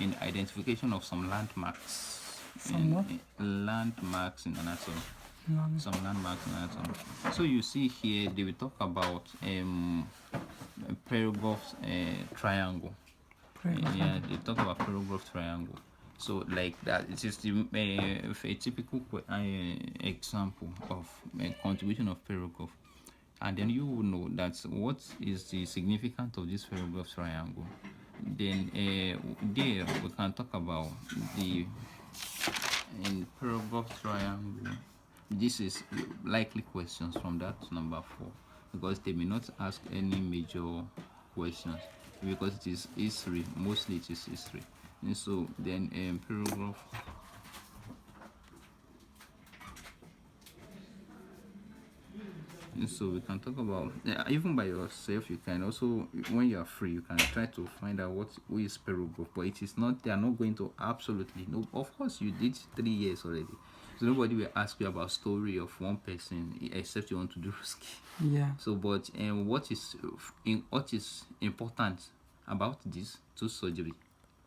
in identification of some landmarks. Landmarks in anatomy. Some landmarks in anatomy. So you see here they will talk about Perigov triangle. Yeah, they talk about Perigov triangle. So like that, it is the a typical example of contribution of Perigov. And then you will know that what is the significance of this Perigov triangle. Then there we can talk about the in Perigov triangle. This is likely questions from that number 4, because they may not ask any major questions because it is history. Mostly it is history. And so then Perigov. So we can talk about even by yourself. You can also, when you are free, you can try to find out who is Perigov. But it is not, they are not going to absolutely no. Of course you did 3 years already, so nobody will ask you about story of one person except you want to do risky. Yeah. So but what is important about this to surgery?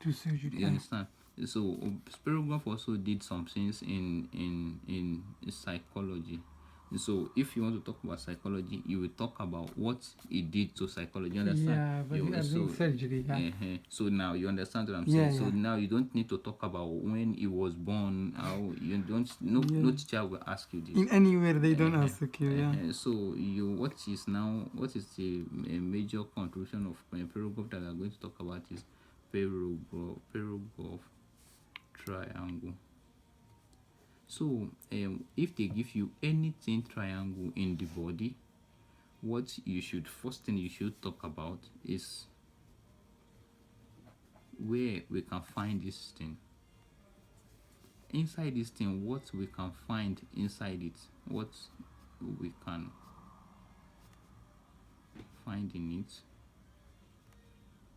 You understand? So Perigov also did some things in psychology. So if you want to talk about psychology, you will talk about what it did to psychology. You understand? Yeah, but surgery. Yeah. So now you understand what I'm saying. So now you don't need to talk about when he was born. How you don't. No teacher will ask you this. In anywhere they don't ask you. Yeah. So what is the major contribution of Perigov that we are going to talk about is Perigov triangle. So if they give you anything triangle in the body, first thing you should talk about is where we can find this thing. Inside this thing, what we can find inside it, what we can find in it.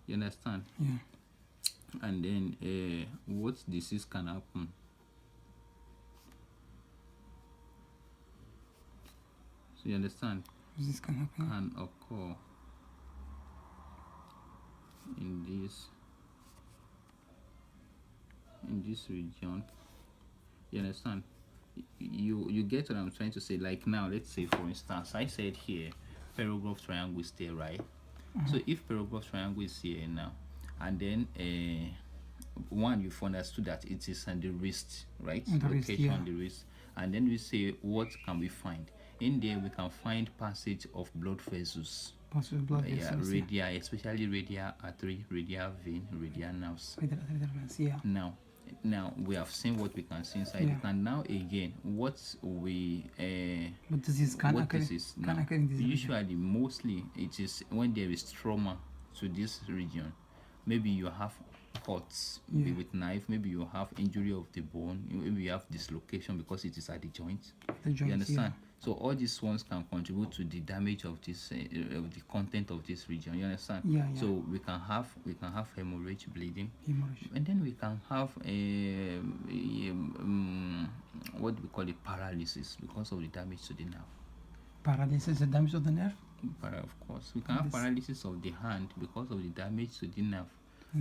You understand? Yeah. And then what disease can happen. You understand? This can happen. Can occur in this region. You understand? You get what I'm trying to say. Like now, let's say for instance, I said here Perigov triangle is there, right? So if Perigov triangle is here now, and then one, you've understood that it is on the wrist, right? Location on the wrist. And then we say, what can we find? In there, we can find passage of blood vessels. Radial, especially radial artery, radial vein, radial nerves. Yeah. Now we have seen what we can see inside it. And now again, what disease can occur in this usually, mostly, it is when there is trauma to this region. Maybe you have cuts with knife, maybe you have injury of the bone, maybe you have dislocation because it is at the joint. You understand? So all these ones can contribute to the damage of this of the content of this region. You understand? So we can have hemorrhage, bleeding, and then we can have what we call it, paralysis because of the damage to the nerve. Paralysis, the damage of the nerve? Of course, we can have paralysis of the hand because of the damage to the nerve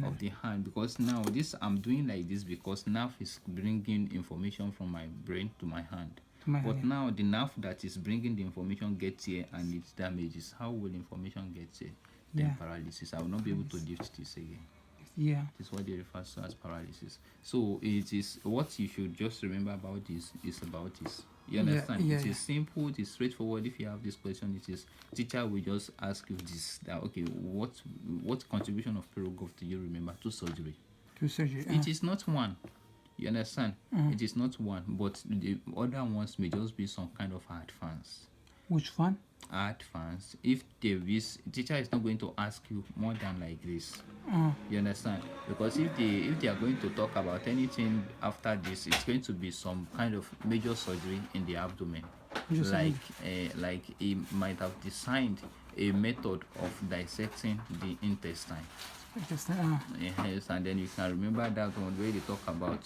of the hand. Because now I'm doing like this because nerve is bringing information from my brain to my hand. But now the nerve that is bringing the information gets here and it damages. How will information get here? Then paralysis. I will not be able to lift this again. Yeah. This is what they refer to as paralysis. So it is what you should just remember about this is about this. You understand? It is simple, it is straightforward. If you have this question, it is teacher will just ask you this, that okay, what contribution of Perigov do you remember to surgery? It is not one. You understand? It is not one, but the other ones may just be some kind of advance. Which one? Advance. If there is, teacher is not going to ask you more than like this. You understand? Because if they are going to talk about anything after this, it's going to be some kind of major surgery in the abdomen. Like he might have designed a method of dissecting the intestine. Yes, and then you can remember that one where they talk about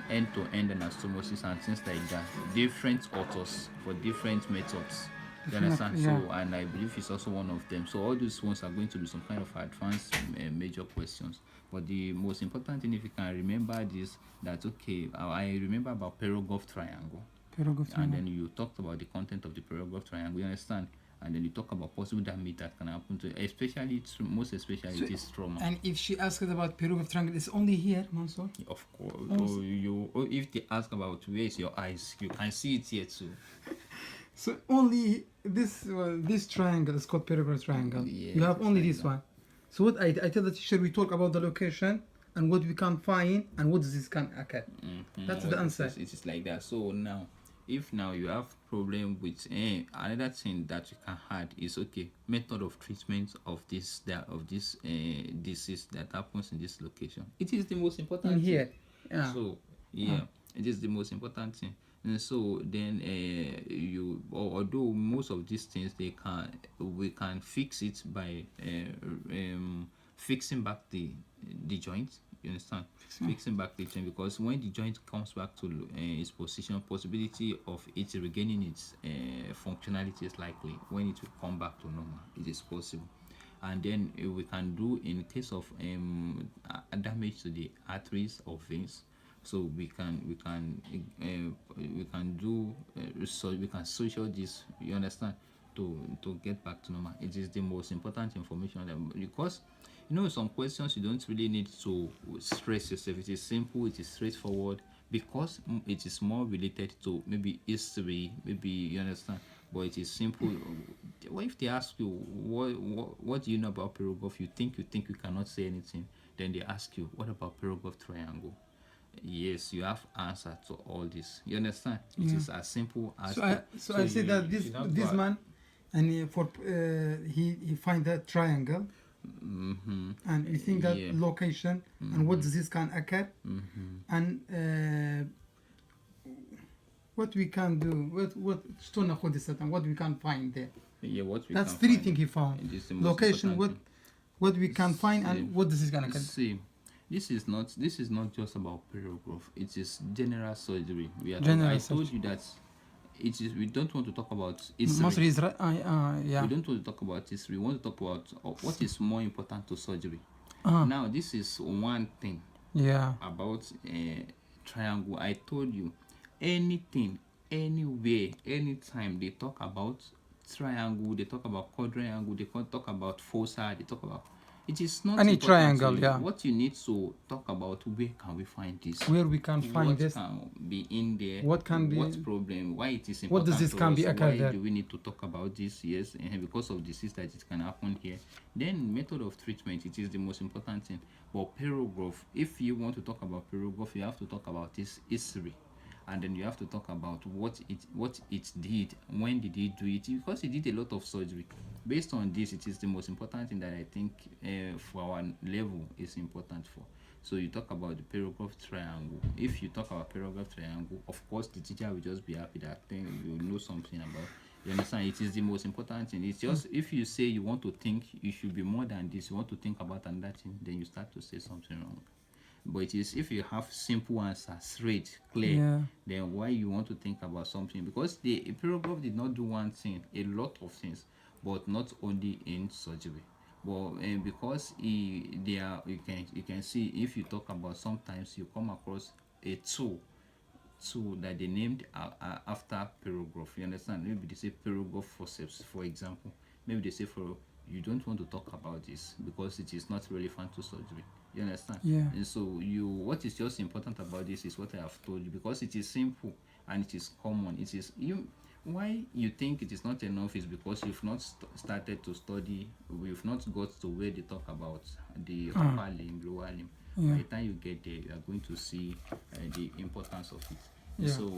end-to-end anastomosis and things like that. Different authors for different methods. You understand? Yeah. So, and I believe it's also one of them. So all those ones are going to be some kind of advanced major questions. But the most important thing, if you can remember this, that okay, I remember about Perogov triangle, and then you talked about the content of the Perogov triangle. You understand? And then you talk about possible damage that can happen to, especially most especially it is trauma. And if she asks about Perogov triangle, it's only here, Mansour? Of course. If they ask about where is your eyes, you can see it here too. So only this triangle is called Perogov triangle. Yeah, you have only like this one. So what I tell the teacher, we talk about the location and what we can find and what this can occur. That's the answer. It is like that. So now, if now you have problem with another thing that you can add is okay, method of treatment of this disease that happens in this location. It is the most important thing here. Yeah. So it is the most important thing. And so then although most of these things we can fix it by fixing back the joint. You understand? Fixing back the joint, because when the joint comes back to its position, possibility of it regaining its functionality is likely. When it will come back to normal, it is possible. And then we can do, in case of damage to the arteries or veins, so we can social this, you understand, to get back to normal. It is the most important information, because some questions you don't really need to stress yourself. It is simple, it is straightforward, because it is more related to maybe history, maybe, you understand, but it is simple. What if they ask you what do you know about Perogov? You think you cannot say anything, then they ask you, what about Perogov triangle? Yes, you have answer to all this. You understand? It is as simple as so I say that this man, and he find that triangle. And you think that location and what disease can occur, and what we can do, what we can find there. That's three things he found: location, what we can find, and what disease can occur. See, this is not just about Perogov. It is general surgery. I told you that it is. We don't want to talk about history. We don't want to talk about history. We want to talk about what is more important to surgery. Now, this is one thing. About triangle. I told you, anything, anywhere, anytime they talk about triangle, they talk about quadrangle, they talk about fossa, they talk about. It is not any triangle. What you need to talk about, where can we find this? Where we can find this? What can be in there? What can be? What problem? Why it is important? What does this can be occurred? Why do we need to talk about this? Yes, and because of disease that it can happen here. Then method of treatment. It is the most important thing. But Perogov, if you want to talk about Perogov, you have to talk about this history. And then you have to talk about what it did, when did it do it, because it did a lot of surgery. Based on this, it is the most important thing that I think for our level is important for. So you talk about the Perogov triangle. If you talk about Perogov triangle, of course the teacher will just be happy that you know something about. You understand? It is the most important thing. It's just if you say you want to think, you should be more than this. You want to think about another thing, then you start to say something wrong. But it is if you have simple answer, straight, clear, then why you want to think about something? Because the Perogov did not do one thing, a lot of things, but not only in surgery. But because you can see, if you talk about, sometimes you come across a tool that they named after Perogov. You understand? Maybe they say Perogov forceps, for example. Maybe they say you don't want to talk about this because it is not relevant to surgery. You understand? And so what is just important about this is what I have told you, because it is simple and it is common. It is why you think it is not enough is because you've not started to study. We've not got to where they talk about the upper limb, lower limb. By the time you get there, you are going to see the importance of it. So